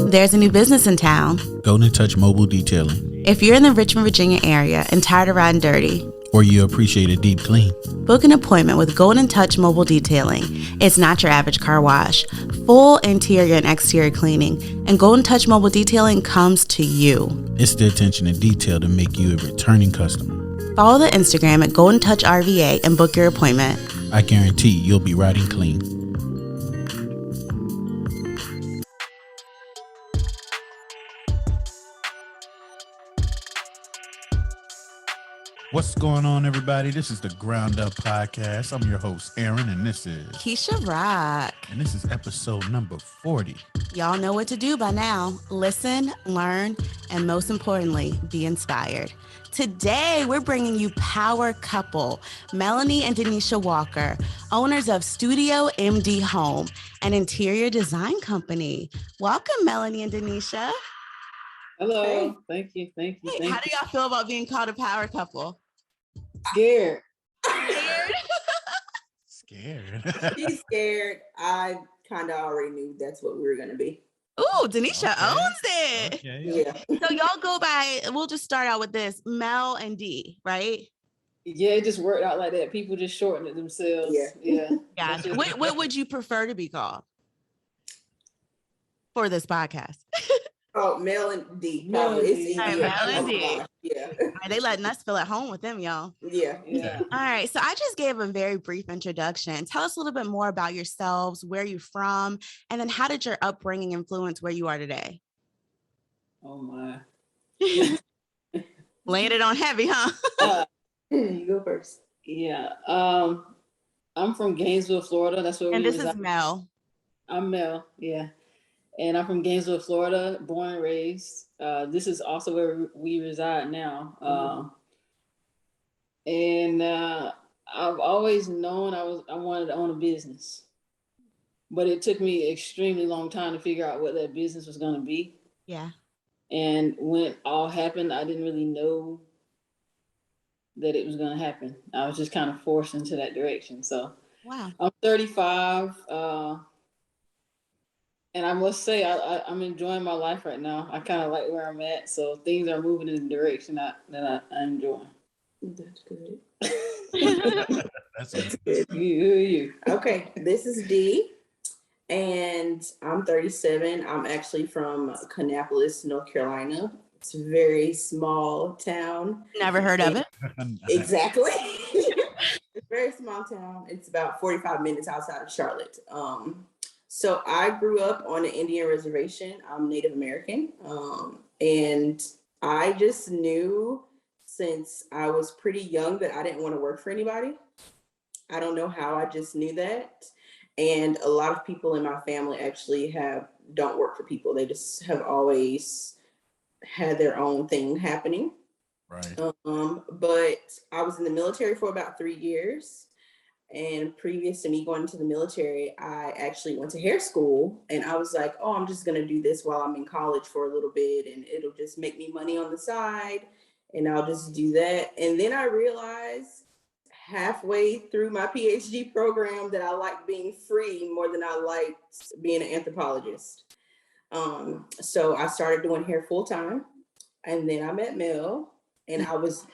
There's a new business in town. Golden Touch Mobile Detailing. If you're in the Richmond, Virginia area and tired of riding dirty, or you appreciate a deep clean, book an appointment with Golden Touch Mobile Detailing. It's not your average car wash. Full interior and exterior cleaning, and Golden Touch Mobile Detailing comes to you. It's the attention to detail to make you a returning customer. Follow the Instagram at Golden Touch RVA and book your appointment. I guarantee you'll be riding clean. What's going on, everybody? This is the Ground Up Podcast. I'm your host, Aaron, and this is Keisha Rock. And this is episode number 40. Y'all know what to do by now. Listen, learn, and most importantly, be inspired. Today, we're bringing you power couple, Melanie and Denisha Walker, owners of Studio MD Home, an interior design company. Welcome, Melanie and Denisha. Hello. Hey. Thank you. How do y'all feel about being called a power couple? Scared. Scared. She's scared. I kind of already knew that's what we were going to be. Ooh, Denisha owns it. Okay. Yeah. So y'all go by, we'll just start out with this, Mel and D, right? Yeah, it just worked out like that. People just shortened it themselves. Yeah. Gotcha. What would you prefer to be called for this podcast? Oh, Mel and D. Mel and It's D. easier. All right, Mel and D. Oh, yeah. Are they letting us feel at home with them, y'all? Yeah. All right. So I just gave a very brief introduction. Tell us a little bit more about yourselves, where you're from, and then how did your upbringing influence where you are today? Oh my. Laying it on heavy, huh? You go first. Yeah. I'm from Gainesville, Florida. That's where And we this reside. is Mel. I'm Mel. Yeah. And I'm from Gainesville, Florida, born and raised. This is also where we reside now. And I've always known I wanted to own a business, but it took me extremely long time to figure out what that business was going to be. Yeah. And when it all happened, I didn't really know that it was going to happen. I was just kind of forced into that direction. So Wow. I'm 35. And I must say, I'm enjoying my life right now. I kind of like where I'm at. So things are moving in the direction that I enjoy. That's good. That's good. You. Okay. This is D. And I'm 37. I'm actually from Kannapolis, North Carolina. It's a very small town. Never heard of it. Exactly. It's a very small town. It's about 45 minutes outside of Charlotte. So I grew up on an Indian reservation. I'm Native American. And I just knew since I was pretty young that I didn't want to work for anybody. I don't know how, I just knew that. And a lot of people in my family actually don't work for people. They just have always had their own thing happening. Right. But I was in the military for about 3 years. And previous to me going to the military, I actually went to hair school, and I was like, oh, I'm just going to do this while I'm in college for a little bit, and it'll just make me money on the side, and I'll just do that. And then I realized halfway through my PhD program that I liked being free more than I liked being an anthropologist. So I started doing hair full time, and then I met Mel, and I was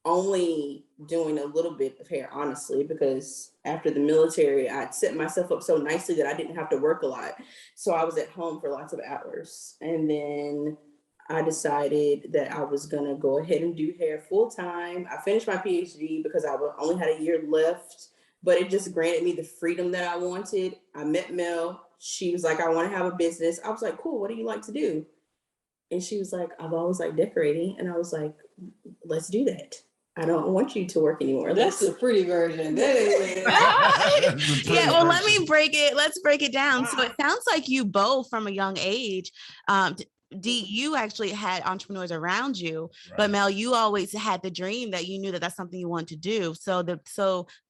only doing a little bit of hair, honestly, because after the military, I'd set myself up so nicely that I didn't have to work a lot. So I was at home for lots of hours. And then I decided that I was going to go ahead and do hair full time. I finished my PhD because I only had a year left, but it just granted me the freedom that I wanted. I met Mel. She was like, I want to have a business. I was like, cool. What do you like to do? And she was like, I've always liked decorating. And I was like, let's do that. I don't want you to work anymore. That's the pretty version. Yeah, well, let's break it down. So it sounds like you both from a young age, D, you actually had entrepreneurs around you, right. But Mel, you always had the dream that you knew that that's something you wanted to do. So the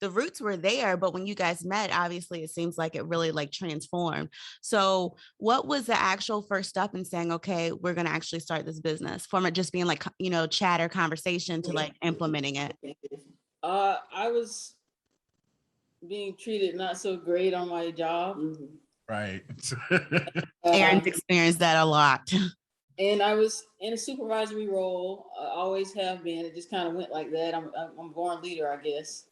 roots were there, but when you guys met, obviously it seems like it really like transformed. So what was the actual first step in saying, okay, we're going to actually start this business, from it just being like, chatter conversation to like implementing it? I was being treated not so great on my job. Mm-hmm. Right. Aaron's experienced that a lot. And I was in a supervisory role. I always have been. It just kind of went like that. I'm a born leader, I guess.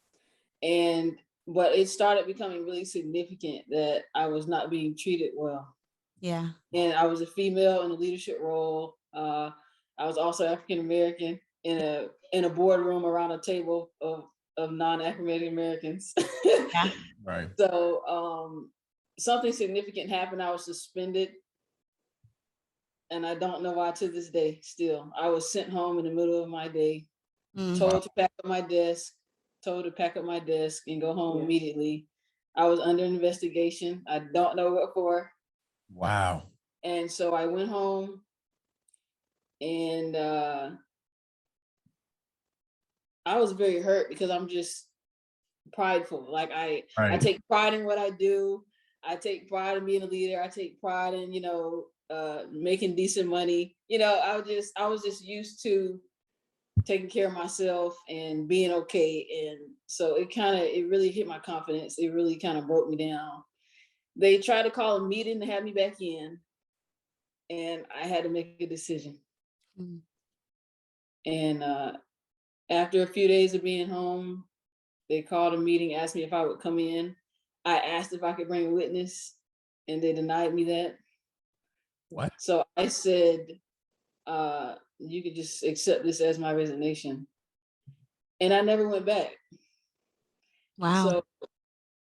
But it started becoming really significant that I was not being treated well. Yeah. And I was a female in a leadership role. I was also African American in a boardroom around a table of non-African Americans. Yeah. Right. So something significant happened. I was suspended. And I don't know why to this day still. I was sent home in the middle of my day, told to pack up my desk, and go home immediately. I was under investigation. I don't know what for. Wow. And so I went home and I was very hurt because I'm just prideful. Like I take pride in what I do. I take pride in being a leader. I take pride in, making decent money. I was just used to taking care of myself and being okay. And so it really hit my confidence. It really kind of broke me down. They tried to call a meeting to have me back in, and I had to make a decision. Mm-hmm. And after a few days of being home, they called a meeting, asked me if I would come in. I asked if I could bring a witness, and they denied me that. What? So I said, you could just accept this as my resignation. And I never went back. Wow. So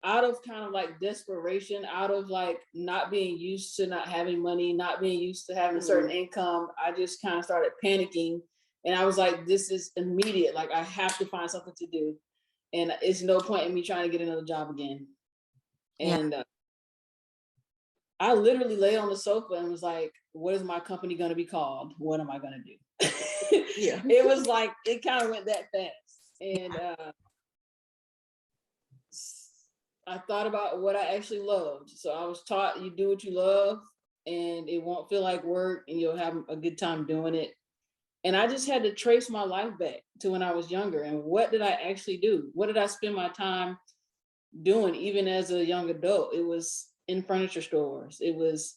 out of kind of like desperation, out of like not being used to not having money, not being used to having a certain income, I just kind of started panicking. And I was like, this is immediate. Like, I have to find something to do. And it's no point in me trying to get another job again. And I literally laid on the sofa and was like, what is my company going to be called? What am I going to do? It was like, it kind of went that fast. And I thought about what I actually loved. So I was taught, you do what you love and it won't feel like work and you'll have a good time doing it. And I just had to trace my life back to when I was younger. And what did I actually do? What did I spend my time doing, even as a young adult? It was in furniture stores. It was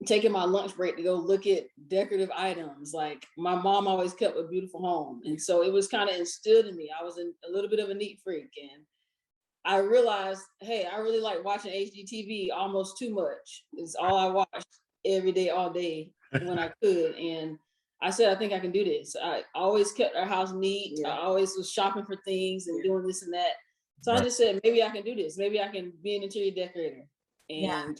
taking my lunch break to go look at decorative items. Like, my mom always kept a beautiful home. And so it was kind of instilled in me. I was a little bit of a neat freak. And I realized, hey, I really like watching HGTV almost too much. It's all I watched every day, all day when I could. And I said, I think I can do this. I always kept our house neat. I always was shopping for things and doing this and that. So I just said, maybe I can do this. Maybe I can be an interior decorator. And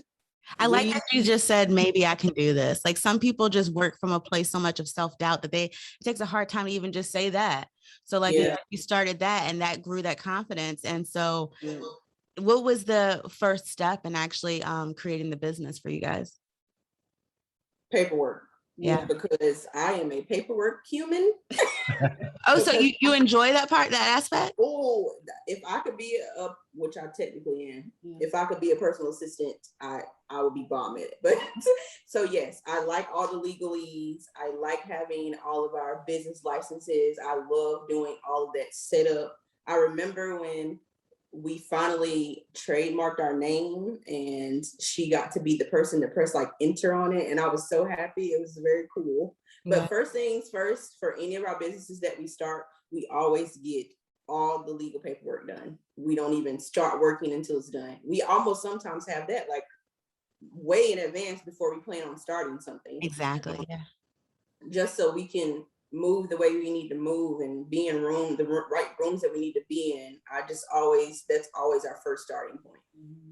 I like that you just said, maybe I can do this. Like, some people just work from a place so much of self-doubt that it takes a hard time to even just say that. So like you started that and that grew that confidence. And so what was the first step in actually creating the business for you guys? Paperwork. Yeah. Because I am a paperwork human. Oh, so you enjoy that aspect? Oh, if I could be which I technically am, if I could be a personal assistant, I would be bomb at it. But so yes, I like all the legalese. I like having all of our business licenses. I love doing all of that setup. I remember when we finally trademarked our name and she got to be the person to press like enter on it. And I was so happy. It was very cool. But first things first, for any of our businesses that we start, we always get all the legal paperwork done. We don't even start working until it's done. We almost sometimes have that like way in advance before we plan on starting something. Exactly. Yeah. Just so we can move the way we need to move and be in the right rooms that we need to be in. That's always our first starting point.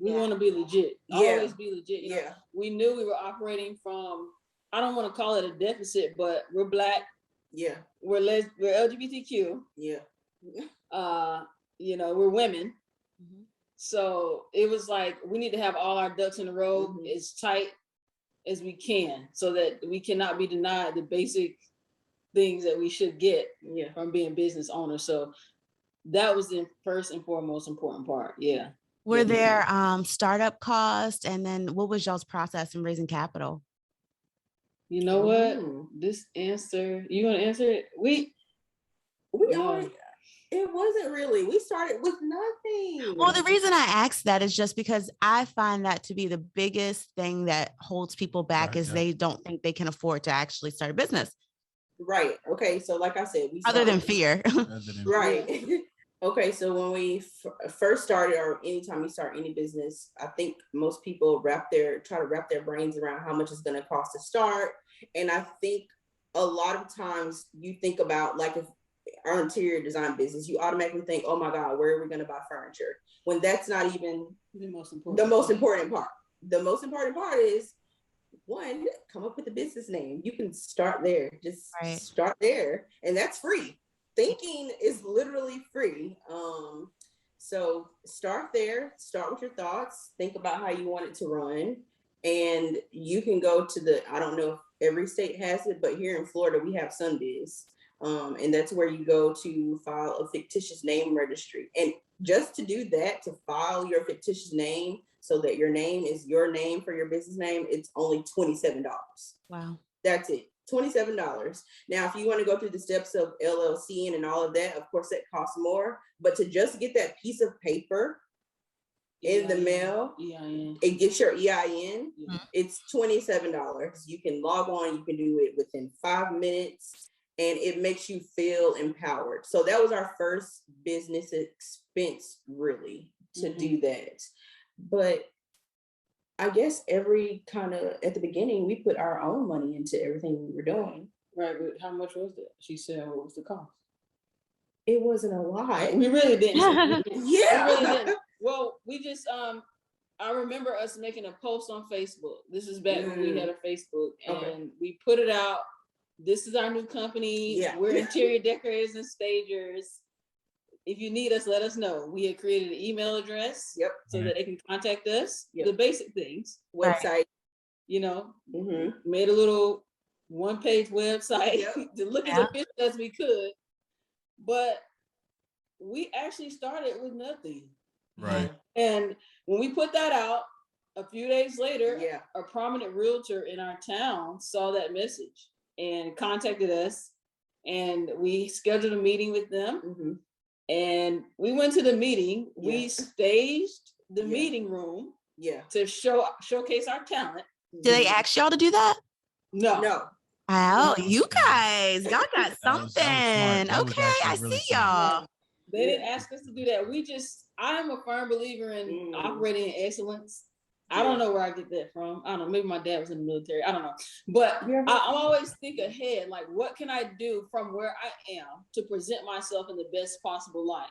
We want to be legit. Always be legit. We knew we were operating from, I don't want to call it a deficit, but we're Black. Yeah. We're LGBTQ. Yeah. We're women. Mm-hmm. So it was like, we need to have all our ducks in a row as tight as we can so that we cannot be denied the basic things that we should get from being business owners. So that was the first and foremost important part. Yeah. Were there startup costs? And then what was y'all's process in raising capital? You know what? This answer, you want to answer it? We already, It wasn't really. We started with nothing. Well, the reason I asked that is just because I find that to be the biggest thing that holds people back Right, is yeah. they don't think they can afford to actually start a business. Right. Okay. So like I said, we Other than started- fear. Right. Okay. So when we first started, or anytime you start any business, I think most people try to wrap their brains around how much it's going to cost to start. And I think a lot of times you think about, like, if our interior design business, you automatically think, oh my God, where are we going to buy furniture? When that's not even The most important part. The most important part is, one, come up with a business name. You can start there. Just start there. And that's free. Thinking is literally free. So start there, start with your thoughts, think about how you want it to run. And you can go to I don't know if every state has it, but here in Florida, we have Sunbiz. And that's where you go to file a fictitious name registry. And just to do that, to file your fictitious name so that your name is your name for your business name, it's only $27. Wow. That's it. $27. Now, if you want to go through the steps of LLC and all of that, of course, that costs more. But to just get that piece of paper in the mail, it gets your EIN, it's $27. You can log on, you can do it within 5 minutes, and it makes you feel empowered. So that was our first business expense, really, to do that. But I guess at the beginning, we put our own money into everything we were doing. Right, but how much was that? She said, what was the cost? It wasn't a lot. We really didn't. Yeah. We really didn't. Well, we just, I remember us making a post on Facebook. This is back when we had a Facebook, and we put it out. This is our new company. Yeah. We're interior decorators and stagers. If you need us, let us know. We had created an email address so that they can contact us. The basic things. Website. You know, made a little one-page website to look as efficient as we could. But we actually started with nothing. Right. And when we put that out, a few days later, a prominent realtor in our town saw that message and contacted us. And we scheduled a meeting with them. And we went to the meeting. We staged the meeting room to showcase our talent. Did they ask y'all to do that? No. Wow, you guys, y'all got something. Okay, I really see y'all. They didn't ask us to do that. I am a firm believer in operating in excellence. I don't know where I get that from. I don't know. Maybe my dad was in the military. I don't know. But I always think ahead, like, what can I do from where I am to present myself in the best possible light?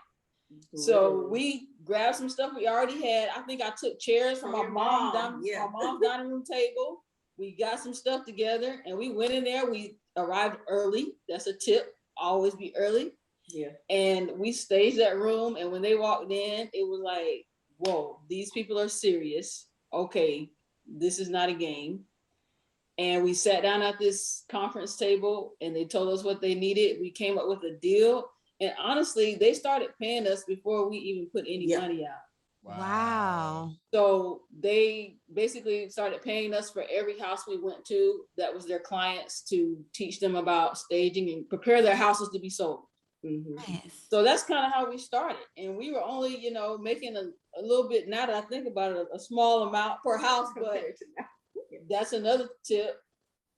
So we grabbed some stuff we already had. I think I took chairs from my mom's dining room table. We got some stuff together and we went in there. We arrived early. That's a tip. Always be early. Yeah. And we staged that room. And when they walked in, it was like, whoa, these people are serious. Okay, this is not a game. And we sat down at this conference table and they told us what they needed. We came up with a deal. And honestly, they started paying us before we even put any money out. Wow. So they basically started paying us for every house we went to that was their clients, to teach them about staging and prepare their houses to be sold. Nice. So that's kind of how we started. And we were only, making a little bit, now that I think about it, a small amount per house, but that's another tip.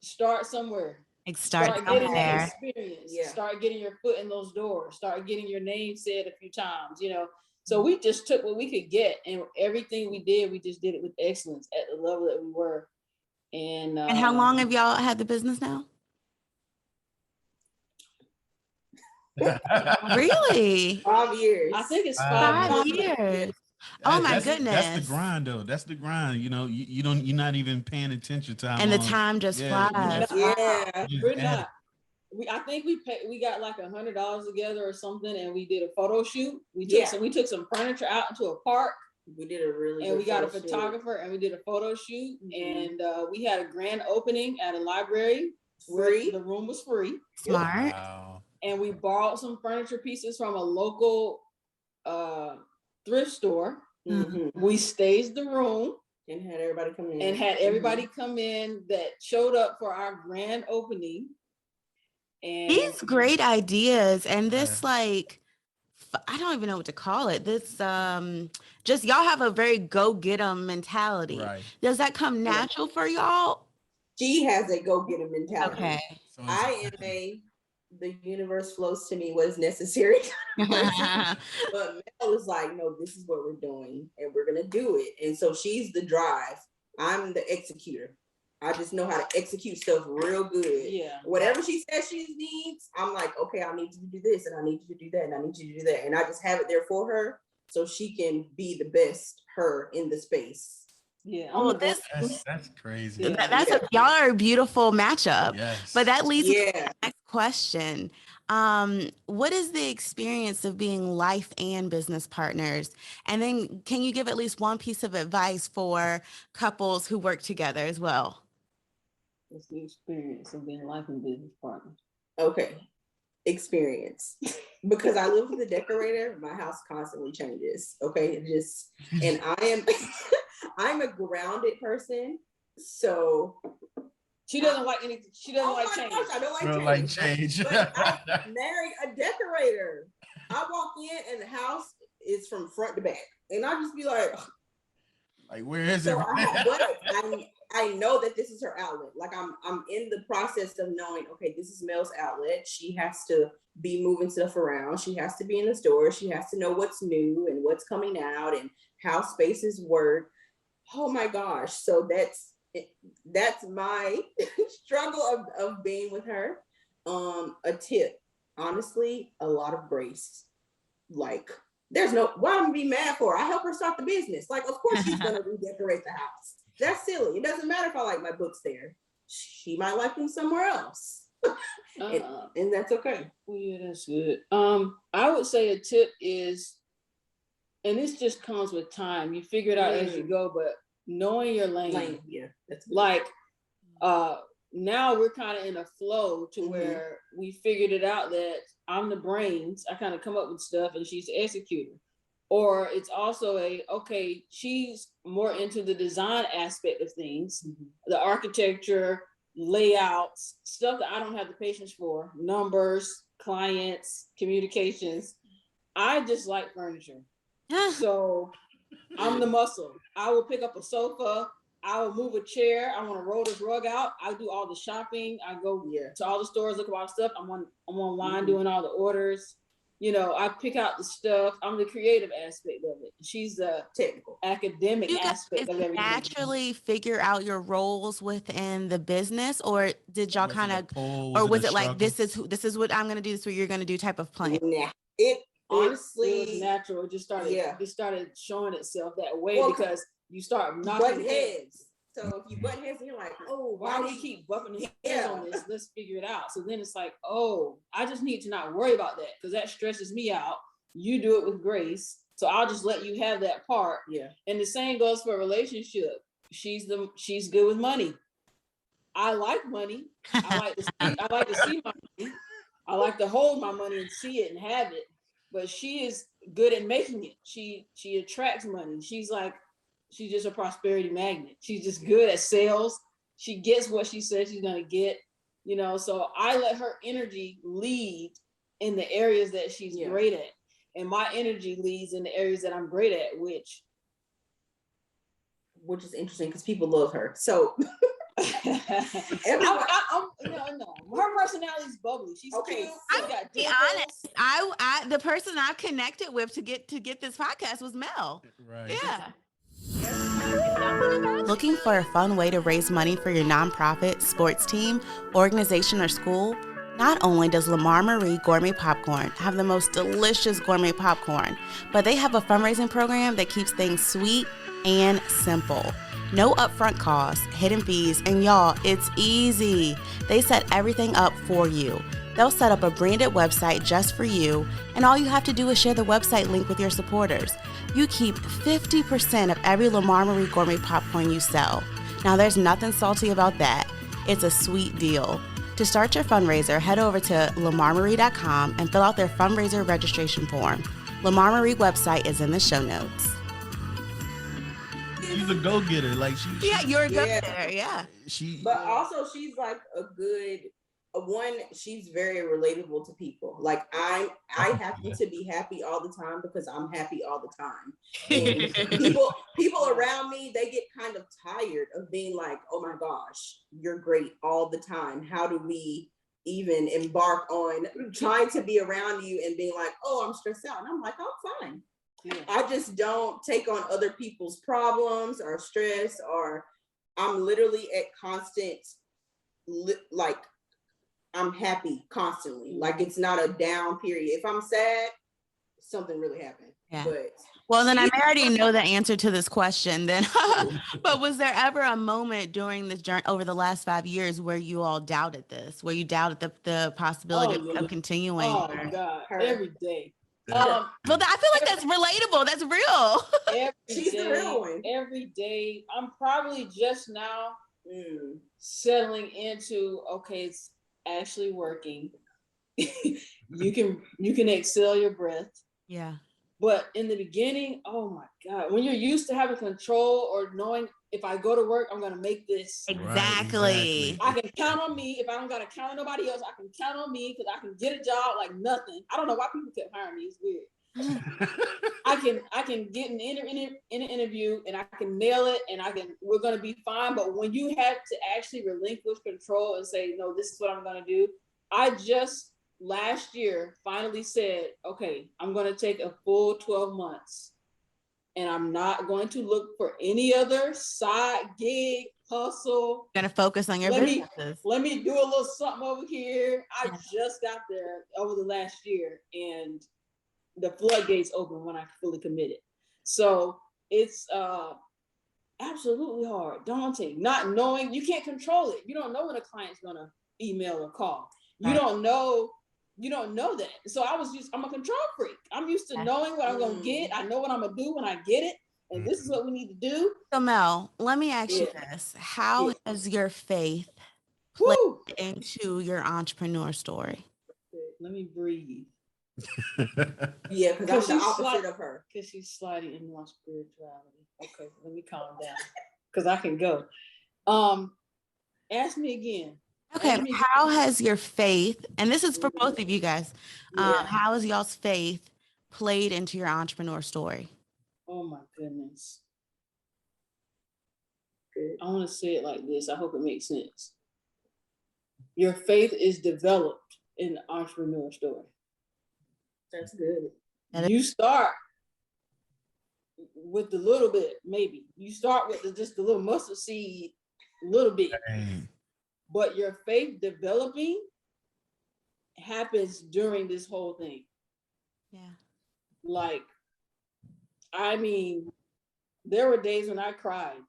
Start somewhere. Start getting that experience. Start getting your foot in those doors. Start getting your name said a few times, So we just took what we could get, and everything we did, we just did it with excellence at the level that we were. And how long have y'all had the business now? Really? 5 years. I think it's 5 years. Oh my goodness. That's the grind though. That's the grind. You're not even paying attention to how long. The time just flies. We're not. I think we got like $100 together or something, and we did a photo shoot. We took some furniture out into a park. We did a really and we got a photographer and we did a photo shoot, and we had a grand opening at a library. Free. The room was free. Smart. Wow. And we borrowed some furniture pieces from a local thrift store. We staged the room and had everybody come in. That showed up for our grand opening. And these great ideas and this I don't even know what to call it. This just y'all have a very go get 'em mentality. Right. Does that come natural for y'all? She has a go get 'em mentality. Okay. So I am the universe flows to me what is necessary. But Mel is like, no, this is what we're doing and we're gonna do it. And so she's the drive. I'm the executor. I just know how to execute stuff real good. Yeah. Whatever she says she needs, I'm like, okay, I need you to do this and I need you to do that and I need you to do that. And I just have it there for her so she can be the best her in the space. Yeah. Oh, that's crazy. Yeah. That's y'all are a beautiful matchup. Yes. But that leads me to Yeah. the next question. What is the experience of being life and business partners? And then can you give at least one piece of advice for couples who work together as well? What's the experience of being life and business partners? Okay. Experience. Because I live with a decorator, my house constantly changes. Okay. And I'm a grounded person. So she doesn't like anything. She doesn't like change. Gosh, I don't like change. But I married a decorator. I walk in and the house is from front to back. And I just be like where is it? I know that this is her outlet. Like I'm in the process of knowing, okay, this is Mel's outlet. She has to be moving stuff around. She has to be in the store. She has to know what's new and what's coming out and how spaces work. Oh my gosh. So that's my struggle of being with her. A tip, honestly, a lot of grace. Like there's why I'm be mad for her? I help her start the business. Like, of course she's gonna redecorate the house. That's silly. It doesn't matter if I like my books there. She might like them somewhere else. And that's okay. Well, yeah, that's good. I would say a tip is, and this just comes with time. You figure it out as you go, but knowing your lane. Yeah, that's good. Like now we're kind of in a flow to where we figured it out that I'm the brains. I kind of come up with stuff and she's the executor. Or it's also okay, she's more into the design aspect of things, the architecture, layouts, stuff that I don't have the patience for, numbers, clients, communications. I just like furniture. So I'm the muscle. I will pick up a sofa. I will move a chair. I want to roll this rug out. I do all the shopping. I go to all the stores, look at all the stuff. I'm online doing all the orders. You know, I pick out the stuff. I'm the creative aspect of it. She's the technical, academic aspect of everything. Naturally figure out your roles within the business, or did y'all kind of, or was it like this is what I'm going to do, this is what you're going to do type of plan? Yeah, it honestly it was natural. It just started showing itself that way because you start knocking heads. So if you butt heads, you're like, oh, why do we keep bumping heads on this? Let's figure it out. So then it's like, oh, I just need to not worry about that because that stresses me out. You do it with grace. So I'll just let you have that part. Yeah. And the same goes for a relationship. She's good with money. I like money. I like to see my money. I like to hold my money and see it and have it. But she is good at making it. She attracts money. She's just a prosperity magnet. She's just good at sales. She gets what she says she's going to get, you know, so I let her energy lead in the areas that she's great at. And my energy leads in the areas that I'm great at, which is interesting because people love her. So her personality is bubbly. She's cute. I'm gonna be honest. I the person I connected with to get this podcast was Mel. Right. Yeah. Looking for a fun way to raise money for your nonprofit, sports team, organization, or school? Not only does Lamar Marie Gourmet Popcorn have the most delicious gourmet popcorn, but they have a fundraising program that keeps things sweet and simple. No upfront costs, hidden fees, and y'all, it's easy. They set everything up for you. They'll set up a branded website just for you, and all you have to do is share the website link with your supporters. You keep 50% of every Lamar Marie Gourmet Popcorn you sell. Now, there's nothing salty about that. It's a sweet deal. To start your fundraiser, head over to lamarmarie.com and fill out their fundraiser registration form. Lamar Marie website is in the show notes. She's a go-getter. Like you're a go-getter. Yeah. But also she's like a good one, she's very relatable to people. Like I happen to be happy all the time because I'm happy all the time. And people around me, they get kind of tired of being like, oh my gosh, you're great all the time. How do we even embark on trying to be around you and being like, oh, I'm stressed out? And I'm like, I'm fine. Yeah. I just don't take on other people's problems or stress, or I'm literally at constant, like, I'm happy constantly. Like, it's not a down period. If I'm sad, something really happened. Yeah. But well, then I already know the answer to this question then. But was there ever a moment during this journey over the last 5 years where you all doubted this, where you doubted the possibility of continuing? Oh my God, every day. Well, I feel like that's relatable. That's real. She's the real one. Every day. I'm probably just now settling into, okay, it's actually working. you can exhale your breath. Yeah. But in the beginning, oh my God, when you're used to having control or knowing if I go to work, I'm going to make this. Exactly. I can count on me. If I don't got to count on nobody else, I can count on me because I can get a job like nothing. I don't know why people kept hiring me. It's weird. I can get in an interview and I can nail it and we're going to be fine. But when you have to actually relinquish control and say, no, this is what I'm going to do. I just last year finally said, okay, I'm going to take a full 12 months and I'm not going to look for any other side gig, hustle. You're going to focus on your businesses. Let me do a little something over here. I just got there over the last year and the floodgates open when I fully committed. So it's absolutely hard, daunting, not knowing. You can't control it. You don't know when a client's going to email or call. You don't know that. So I'm a control freak. I'm used to knowing what I'm going to get. I know what I'm going to do when I get it. And this is what we need to do. So Mel, let me ask you this. How has your faith played into your entrepreneur story? Let me breathe. Yeah, because I'm the opposite of her. Because she's sliding into my spirituality. Okay, let me calm down. Because I can go. Ask me again. Okay, how has your faith, and this is for both of you guys, how has y'all's faith played into your entrepreneur story? Oh my goodness. I want to say it like this. I hope it makes sense. Your faith is developed in the entrepreneur story. That's good. You start with the little bit, maybe. You start with just the little mustard seed, a little bit. Dang. But your faith developing happens during this whole thing. Yeah. Like, I mean, there were days when I cried.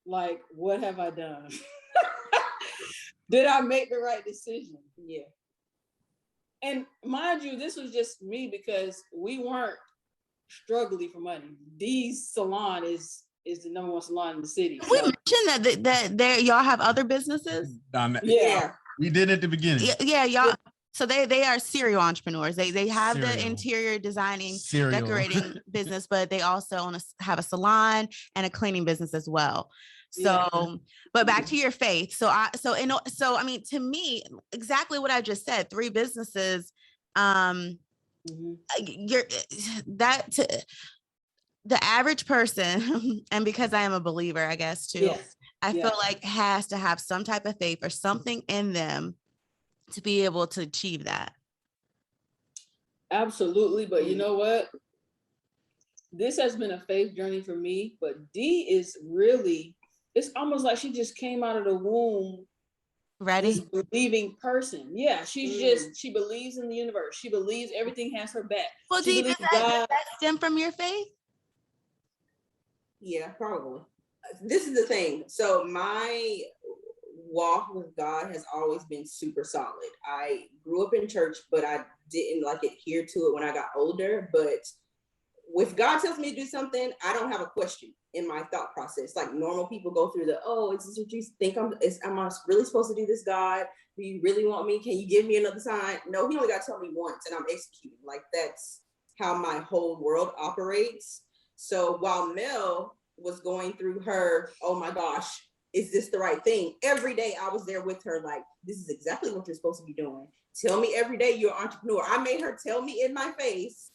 Like, what have I done? Did I make the right decision? Yeah. And mind you, this was just me because we weren't struggling for money. Dee's salon is the number one salon in the city. We mentioned that there y'all have other businesses. Yeah, we did at the beginning. Yeah, y'all. So they are serial entrepreneurs. They have the interior designing, decorating business, but they also have a salon and a cleaning business as well. So, but back to your faith. So I mean, to me, exactly what I just said. 3 businesses. The average person, and because I am a believer, I guess too, I feel like has to have some type of faith or something in them to be able to achieve that. Absolutely. But you know what? This has been a faith journey for me, but Dee is really, it's almost like she just came out of the womb ready, this believing person. Yeah, she's she believes in the universe. She believes everything has her back. Well, Dee, does that stem from your faith? Yeah, probably. This is the thing. So my walk with God has always been super solid. I grew up in church, but I didn't adhere to it when I got older. But if God tells me to do something, I don't have a question in my thought process. Like normal people go through is this what you think am I really supposed to do this, God? Do you really want me? Can you give me another sign? No, he only got to tell me once and I'm executing. Like that's how my whole world operates. So while Mel was going through her, oh my gosh, is this the right thing? Every day I was there with her, like, this is exactly what you're supposed to be doing. Tell me every day you're an entrepreneur. I made her tell me in my face,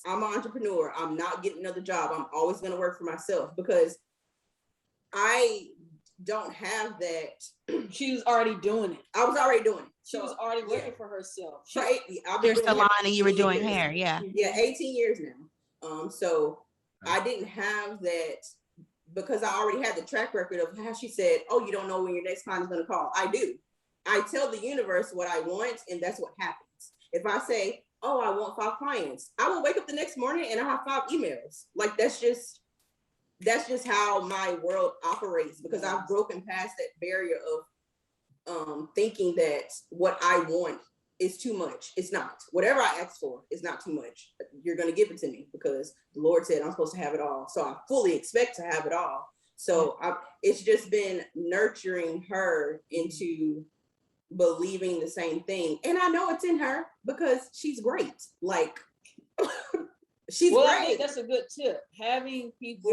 I'm an entrepreneur. I'm not getting another job. I'm always going to work for myself, because I don't have that. She was already doing it. I was already doing it. She was already working for herself. Right. Your salon and you were doing hair. Yeah. Yeah, 18 years now. So I didn't have that, because I already had the track record of how she said, oh, you don't know when your next client is going to call. I do. I tell the universe what I want, and that's what happens. If I say, oh, I want 5 clients, I will wake up the next morning and I have 5 emails. Like, that's just how my world operates, because I've broken past that barrier of thinking that what I want is too much. It's not. Whatever I ask for is not too much. You're going to give it to me, because the Lord said I'm supposed to have it all. So I fully expect to have it all. So it's just been nurturing her into believing the same thing. And I know it's in her, because she's great. Like, she's great. I think that's a good tip. Having people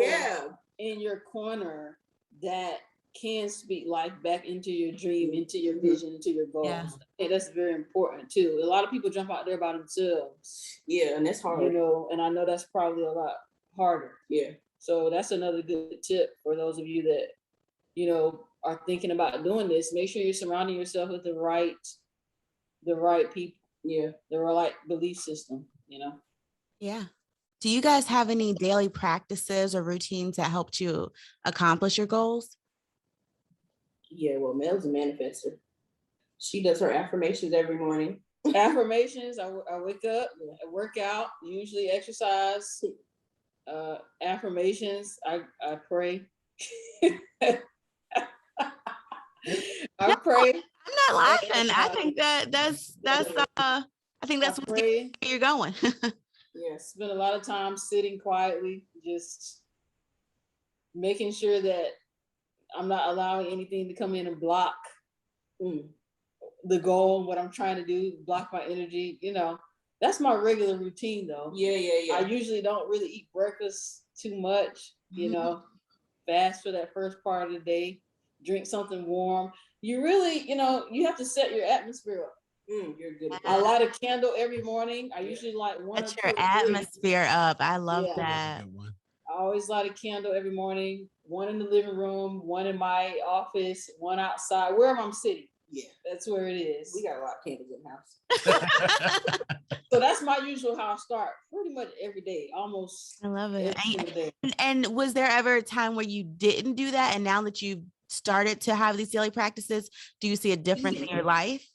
in your corner that can speak life back into your dream, into your vision, into your goals. Yeah. And that's very important too. A lot of people jump out there by themselves. Yeah, and that's hard. You know, and I know that's probably a lot harder. Yeah. So that's another good tip for those of you that, you know, are thinking about doing this. Make sure you're surrounding yourself with the right people. Yeah. The right belief system, you know? Yeah. Do you guys have any daily practices or routines that helped you accomplish your goals? Yeah, well, Mel's a manifester. She does her affirmations every morning. Affirmations, I wake up, I work out, usually exercise. Affirmations, I pray. I pray. I'm not laughing. I think that's I think that's where you're going. Yeah, spend a lot of time sitting quietly, just making sure that I'm not allowing anything to come in and block the goal, what I'm trying to do, block my energy. You know, that's my regular routine though. Yeah. I usually don't really eat breakfast too much, you know, fast for that first part of the day, drink something warm. You really, you know, you have to set your atmosphere up. You're good. I light a candle every morning. I usually light one. Set your atmosphere up. I love that. I always light a candle every morning, one in the living room, one in my office, one outside, wherever I'm sitting. Yeah, that's where it is. We got a lot of candles in the house. So that's my usual how I start pretty much every day, almost. I love it. And was there ever a time where you didn't do that? And now that you've started to have these daily practices, do you see a difference in your life?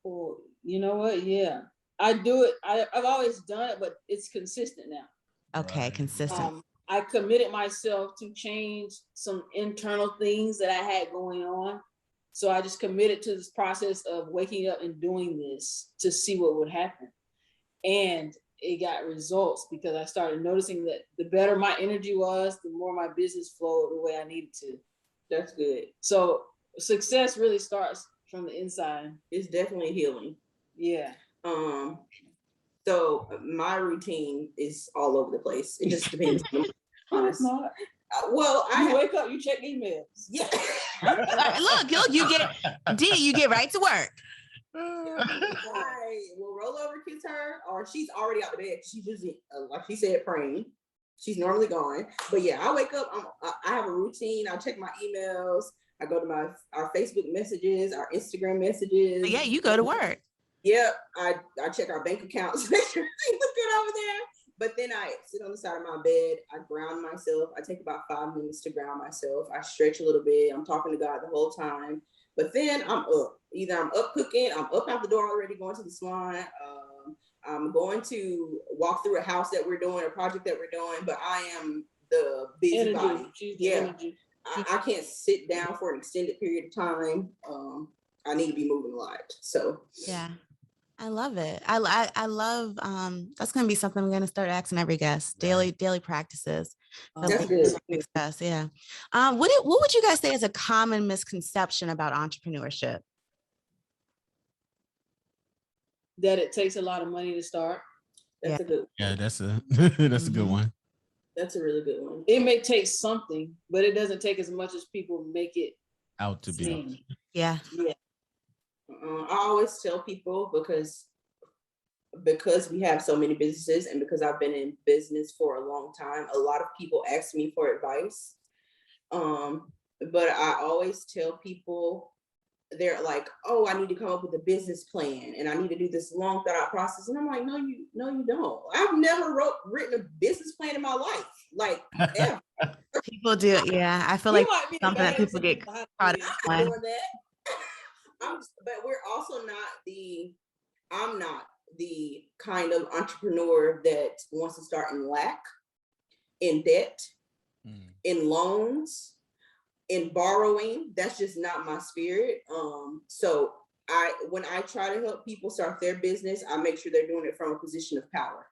Well, you know what? Yeah. I do it. I've always done it, but it's consistent now. Okay, consistent. I committed myself to change some internal things that I had going on. So I just committed to this process of waking up and doing this to see what would happen. And it got results, because I started noticing that the better my energy was, the more my business flowed the way I needed to. That's good. So success really starts from the inside. It's definitely healing. Yeah. So my routine is all over the place. It just depends. It's not. Well, I wake up, you check emails. Yeah. Look, you get right to work. I will roll over, kiss her, or she's already out of bed. She's usually, like she said, praying. She's normally gone. But yeah, I wake up. I have a routine. I check my emails. I go to our Facebook messages, our Instagram messages. Yeah, you go to work. Yep, I check our bank accounts, make sure things look good over there. But then I sit on the side of my bed, I ground myself. I take about 5 minutes to ground myself. I stretch a little bit. I'm talking to God the whole time. But then I'm up. Either I'm up cooking, I'm up out the door already going to the salon. I'm going to walk through a house that we're doing, a project that we're doing, but I am the busybody. Yeah. I can't sit down for an extended period of time. I need to be moving a lot. So yeah. I love it. I love that's gonna be something I'm gonna start asking every guest. Daily practices. That's good. Success, yeah. What would you guys say is a common misconception about entrepreneurship? That it takes a lot of money to start. That's a good one. Yeah, that's a good one. That's a really good one. It may take something, but it doesn't take as much as people make it Out to be. Yeah. I always tell people because we have so many businesses and because I've been in business for a long time, a lot of people ask me for advice. But I always tell people, they're like, oh, I need to come up with a business plan and I need to do this long thought out process. And I'm like, no, you don't. I've never written a business plan in my life. Like ever. People do. Yeah. I feel like something that people get caught up on. Doing that. But we're also I'm not the kind of entrepreneur that wants to start in lack, in debt, in loans, in borrowing. That's just not my spirit. So when I try to help people start their business, I make sure they're doing it from a position of power.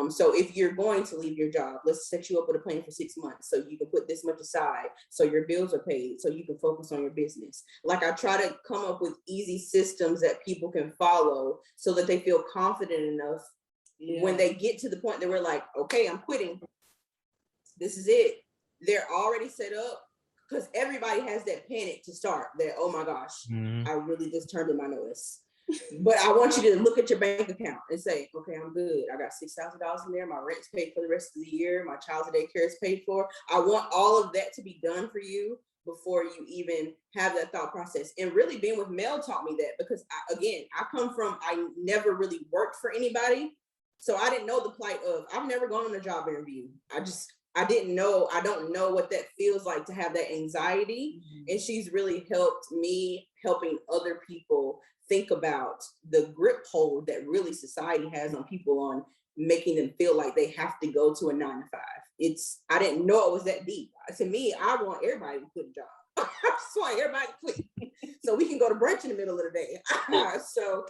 So if you're going to leave your job, let's set you up with a plan for 6 months so you can put this much aside so your bills are paid so you can focus on your business. Like I try to come up with easy systems that people can follow so that they feel confident enough when they get to the point that we're like, okay, I'm quitting. This is it. They're already set up, because everybody has that panic to start that, oh my gosh, I really just turned in my notice. But I want you to look at your bank account and say, okay, I'm good. I got $6,000 in there. My rent's paid for the rest of the year. My child's daycare is paid for. I want all of that to be done for you before you even have that thought process. And really being with Mel taught me that, because I never really worked for anybody. So I didn't know the plight of, I've never gone on a job interview. I don't know what that feels like to have that anxiety. And she's really helped me helping other people think about the grip hold that really society has on people, on making them feel like they have to go to a 9-to-5. I didn't know it was that deep. To me, I want everybody to quit a job. I just want everybody to quit so we can go to brunch in the middle of the day. So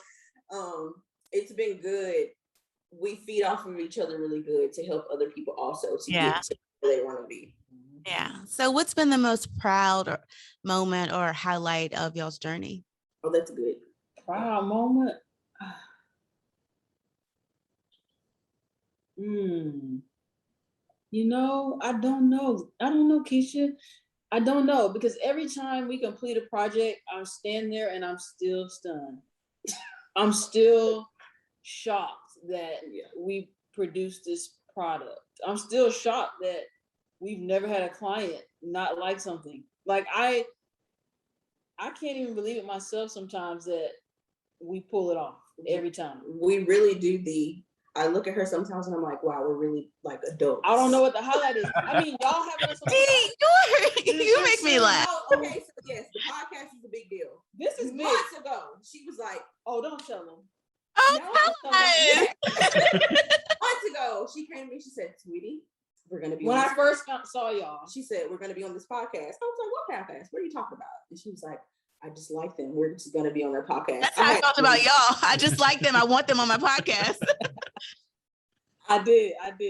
it's been good. We feed off of each other really good to help other people also to get to where they want to be. Yeah. So what's been the most proud moment or highlight of y'all's journey? Oh, that's good. Proud moment. I don't know. Keisha. I don't know, because every time we complete a project, I stand there and I'm still stunned. I'm still shocked that we produced this product. I'm still shocked that we've never had a client not like something. Like I can't even believe it myself sometimes that we pull it off every time. We really do. I look at her sometimes and I'm like, wow, we're really like adults. I don't know what the highlight is. I mean, y'all having us on you make me laugh. Okay, so yes, the podcast is a big deal. This is big. Months ago, she was like, oh, don't tell them. Months ago, she came to me, she said, sweetie, we're going to be when I first saw y'all. She said, we're going to be on this podcast. I was like, what podcast? What are you talking about? And she was like, I just like them. We're just going to be on their podcast. That's how I thought about y'all. I just like them. I want them on my podcast. I did. And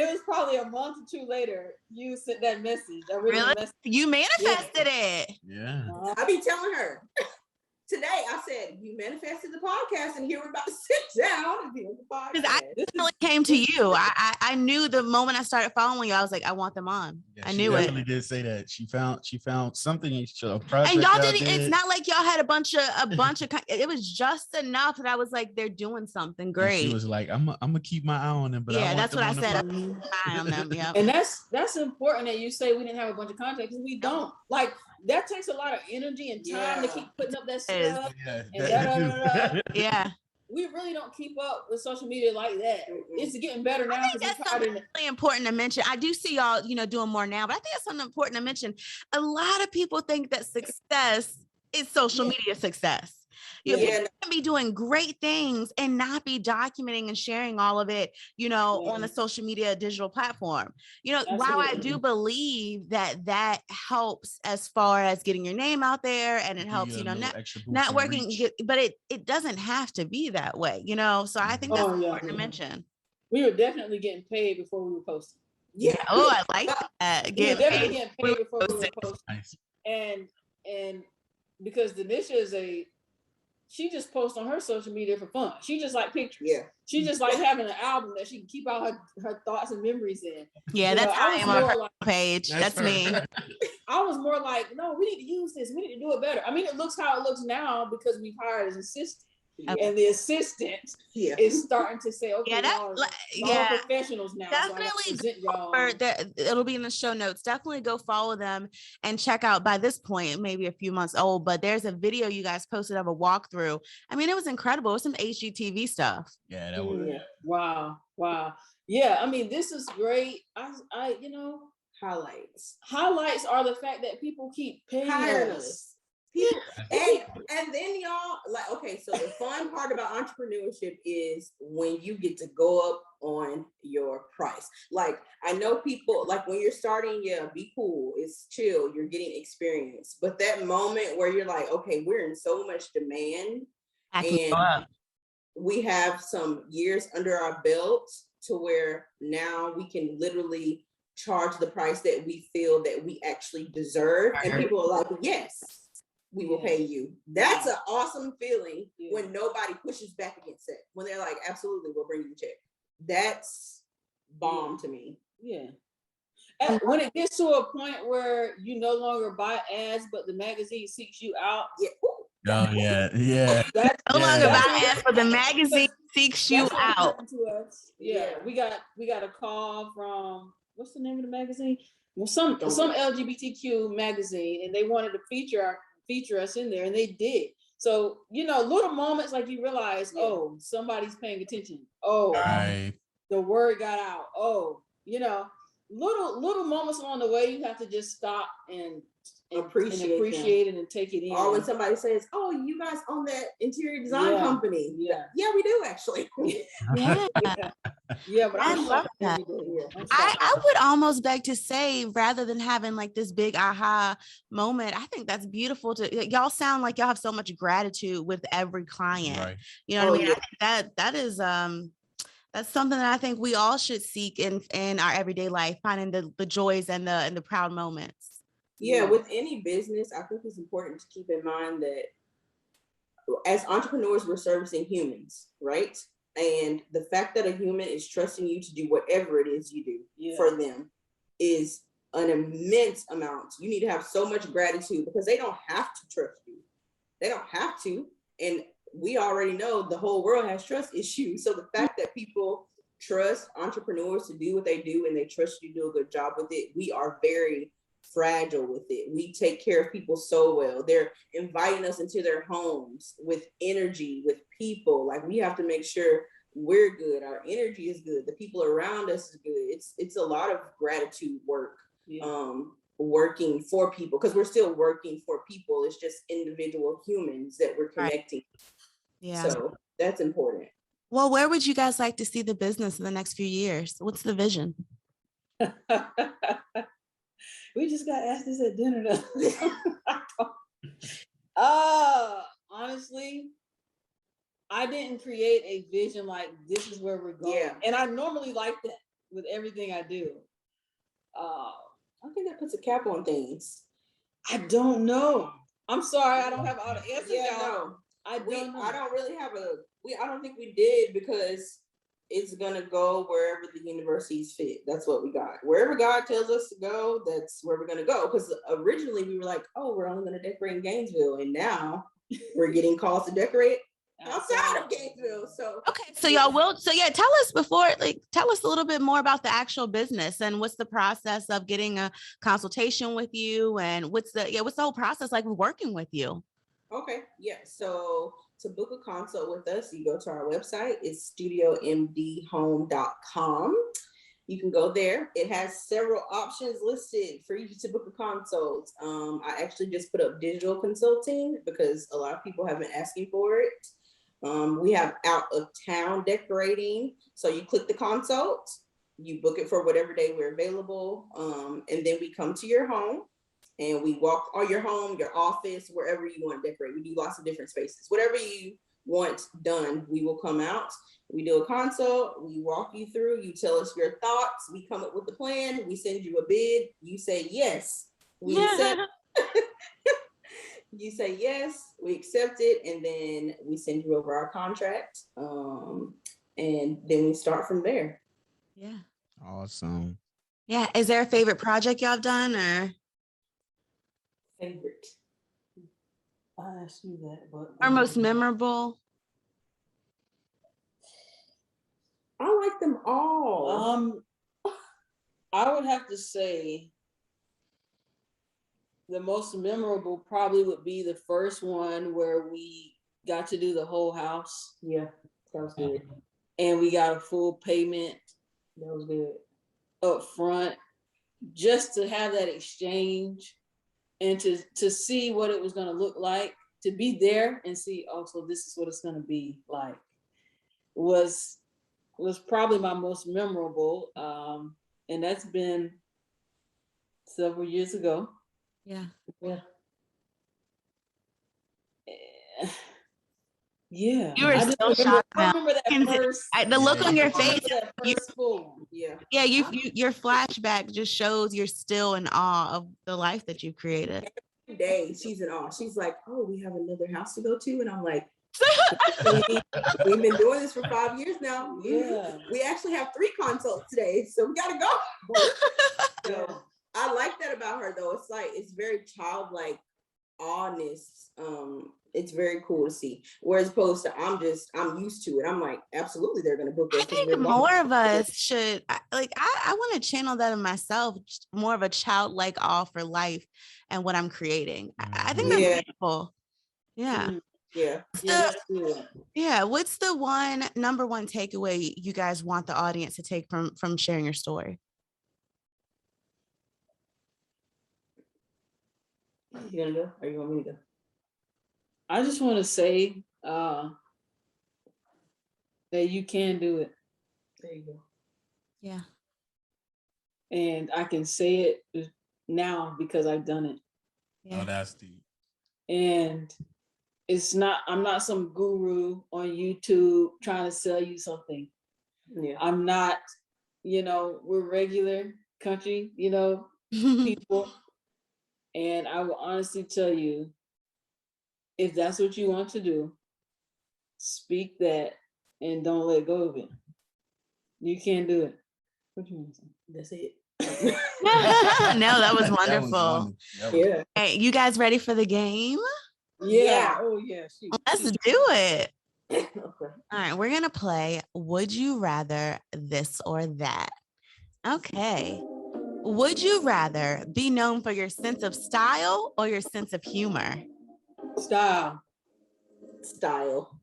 it was probably a month or two later, you sent that message. Really? You manifested it. Yeah. I be telling her. Today, I said, you manifested the podcast, and here we're about to sit down and be on the podcast. Because I definitely came to you. I knew the moment I started following you, I was like, I want them on. Yeah, I knew it. She it. definitely did say that. She found something, a project. And y'all didn't. It's not like y'all had a bunch of. It was just enough that I was like, they're doing something great. And she was like, I'm gonna keep my eye on them. But yeah, that's what I said. Eye on them. Yeah. And that's important that you say we didn't have a bunch of contacts, because we don't. Like, that takes a lot of energy and time to keep putting up that stuff. Yeah. We really don't keep up with social media like that. It's getting better now. I think that's something really important to mention. I do see y'all, doing more now, but I think it's something important to mention. A lot of people think that success is social media success. People can be doing great things and not be documenting and sharing all of it, on a social media digital platform. While I do believe that helps as far as getting your name out there, and it helps, networking, but it doesn't have to be that way, so I think that's important to mention. We were definitely getting paid before we were posting. Yeah. Oh, I like that. We were definitely getting paid before we were posting. Nice. And because Denisha is a she just posts on her social media for fun. She just like pictures. Yeah. She just like having an album that she can keep all her thoughts and memories in. Yeah, that's how I am on her page. That's me. I was more like, no, we need to use this. We need to do it better. I mean, it looks how it looks now because we've hired an assistant. And the assistant is starting to say, okay, y'all are professionals now. Definitely, so it'll be in the show notes. Definitely go follow them and check out. By this point, maybe a few months old, but there's a video you guys posted of a walkthrough. I mean, it was incredible. It was some HGTV stuff. Yeah, that was. Wow. Yeah, I mean, this is great. I highlights are the fact that people keep paying us. People, and then y'all like, okay, so the fun part about entrepreneurship is when you get to go up on your price. Like, I know people like when you're starting, be cool, it's chill, you're getting experience, but that moment where you're like, okay, we're in so much demand and we have some years under our belt to where now we can literally charge the price that we feel that we actually deserve, and people are like, yes, we will pay you. That's an awesome feeling when nobody pushes back against it. When they're like, absolutely, we'll bring you the check. That's bomb to me. Yeah. And when it gets to a point where you no longer buy ads, but the magazine seeks you out. Oh yeah. That's no longer buy ads, but the magazine seeks you out. To us. Yeah, we got a call from, what's the name of the magazine? Well, some LGBTQ magazine, and they wanted to feature us in there, and they did. So, little moments like you realize, oh, somebody's paying attention. Oh, the word got out. Oh, little moments along the way, you have to just stop and appreciate it and take it in. Or when somebody says, oh, you guys own that interior design company. Yeah, we do actually. But I love that. I would almost beg to say, rather than having like this big aha moment, I think that's beautiful y'all sound like y'all have so much gratitude with every client. Right. You know what I mean? I think that is that's something that I think we all should seek in our everyday life, finding the joys and the proud moments. Yeah, with any business, I think it's important to keep in mind that as entrepreneurs, we're servicing humans, right? And the fact that a human is trusting you to do whatever it is you do for them is an immense amount. You need to have so much gratitude because they don't have to trust you. They don't have to. And we already know the whole world has trust issues. So the fact that people trust entrepreneurs to do what they do and they trust you to do a good job with it, we are very fragile with it. We take care of people so well. They're inviting us into their homes with energy, with people. Like, we have to make sure we're good. Our energy is good. The people around us is good. It's a lot of gratitude work, working for people, because we're still working for people. It's just individual humans that we're connecting. Yeah. So that's important. Well, where would you guys like to see the business in the next few years? What's the vision? We just got asked this at dinner though. Honestly, I didn't create a vision like this is where we're going. Yeah. And I normally like that with everything I do. I think that puts a cap on things. I don't know. I'm sorry, I don't have all the answers. I don't really have I don't think we did, because it's gonna go wherever the universities fit. That's what we got. Wherever God tells us to go, that's where we're gonna go. Because originally we were like, oh, we're only gonna decorate in Gainesville, and now we're getting calls to decorate outside of Gainesville. So okay, so y'all will. So yeah, tell us a little bit more about the actual business and what's the process of getting a consultation with you, and what's the whole process like working with you? Okay, yeah. So to book a consult with us, you go to our website. It's studiomdhome.com. You can go there. It has several options listed for you to book a consult. I actually just put up digital consulting because a lot of people have been asking for it. We have out of town decorating. So you click the consult, you book it for whatever day we're available. And then we come to your home. And we walk or your home, your office, wherever you want to decorate. We do lots of different spaces. Whatever you want done, we will come out. We do a consult. We walk you through. You tell us your thoughts. We come up with the plan. We send you a bid. You say yes. We accept. You say yes, we accept it, and then we send you over our contract. And then we start from there. Yeah. Awesome. Yeah. Is there a favorite project y'all have done or Favorite. I asked you that, but most memorable? I like them all. I would have to say the most memorable probably would be the first one where we got to do the whole house. Yeah, that was good. And we got a full payment. That was good. Up front, just to have that exchange and to see what it was going to look like, to be there and see, oh, so this is what it's going to be like, was probably my most memorable. And that's been several years ago. Yeah. Yeah. Yeah. You were still shocked. I remember that first. The look on your face. Yeah. Yeah, your flashback just shows you're still in awe of the life that you created. Every day she's in awe. She's like, oh, we have another house to go to. And I'm like, we've been doing this for 5 years now. Yeah. We actually have 3 consults today, so we gotta go. So I like that about her though. It's like, it's very childlike awness. It's very cool to see. Whereas opposed to I'm used to it. I'm like, absolutely, they're gonna book us. I think more of us should I want to channel that in myself, more of a childlike awe for life and what I'm creating. I think that's beautiful. Yeah. Yeah. Yeah. What's the number one takeaway you guys want the audience to take from sharing your story? You gonna go? Or you want me to go? I just want to say that you can do it. There you go. Yeah. And I can say it now because I've done it. Yeah. Oh, that's deep. And I'm not some guru on YouTube trying to sell you something. Yeah. I'm not, we're regular country, people. And I will honestly tell you, if that's what you want to do, speak that and don't let go of it. You can do it. What you want to say? That's it. No, that was wonderful. Yeah. Hey, you guys ready for the game? Yeah. Oh, yeah. Let's do it. Okay. All right, we're going to play Would You Rather This or That. Okay. Would you rather be known for your sense of style or your sense of humor? Style.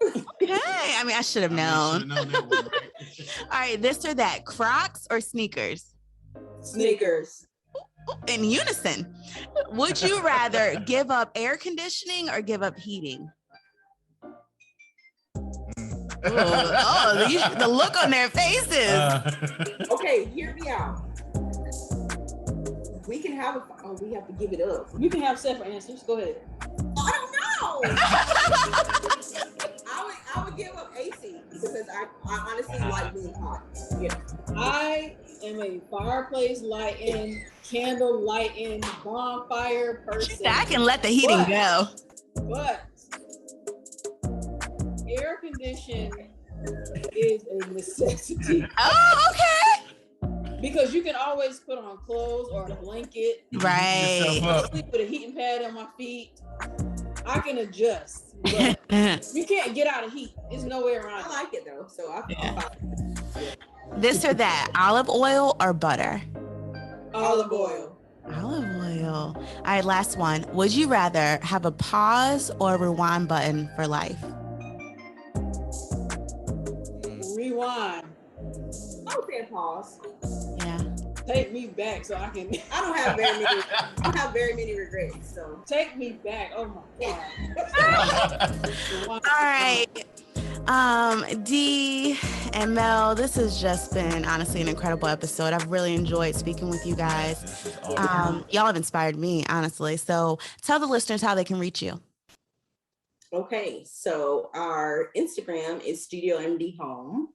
Okay. I mean, I should have known. That one, right? All right, this or that, Crocs or sneakers? Sneakers. In unison. Would you rather give up air conditioning or give up heating? The look on their faces. Okay, hear me out. We can have we have to give it up. You can have separate answers. Go ahead. I don't know. I would give up AC because I honestly like being hot. Yeah. I am a fireplace lighting, candle lighting, bonfire person. I can let the heating go. But air conditioning is a necessity. Oh, okay. Because you can always put on clothes or a blanket. Right. Sleep with a heating pad on my feet. I can adjust. But you can't get out of heat. There's no way around it. I like it though. So I'll This or that, olive oil or butter? Olive oil. Olive oil. All right, last one. Would you rather have a pause or a rewind button for life? Rewind. I would say pause. Yeah. Take me back so I can. I don't have very many regrets. So take me back. Oh my God. All right. Dee and Mel, this has just been honestly an incredible episode. I've really enjoyed speaking with you guys. Y'all have inspired me, honestly. So tell the listeners how they can reach you. Okay, so our Instagram is Studio MD Home.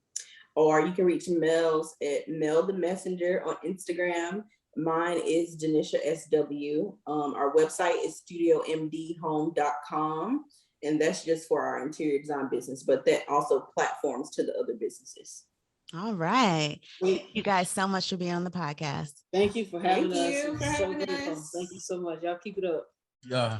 or you can reach Mel's at Mel the Messenger on Instagram. Mine is Denisha SW. Our website is studiomdhome.com, and that's just for our interior design business, but that also platforms to the other businesses. All right. Thank you guys so much for being on the podcast. Thank you for having us. Thank you for It's so having beautiful. us. Thank you so much. Y'all keep it up. Yeah.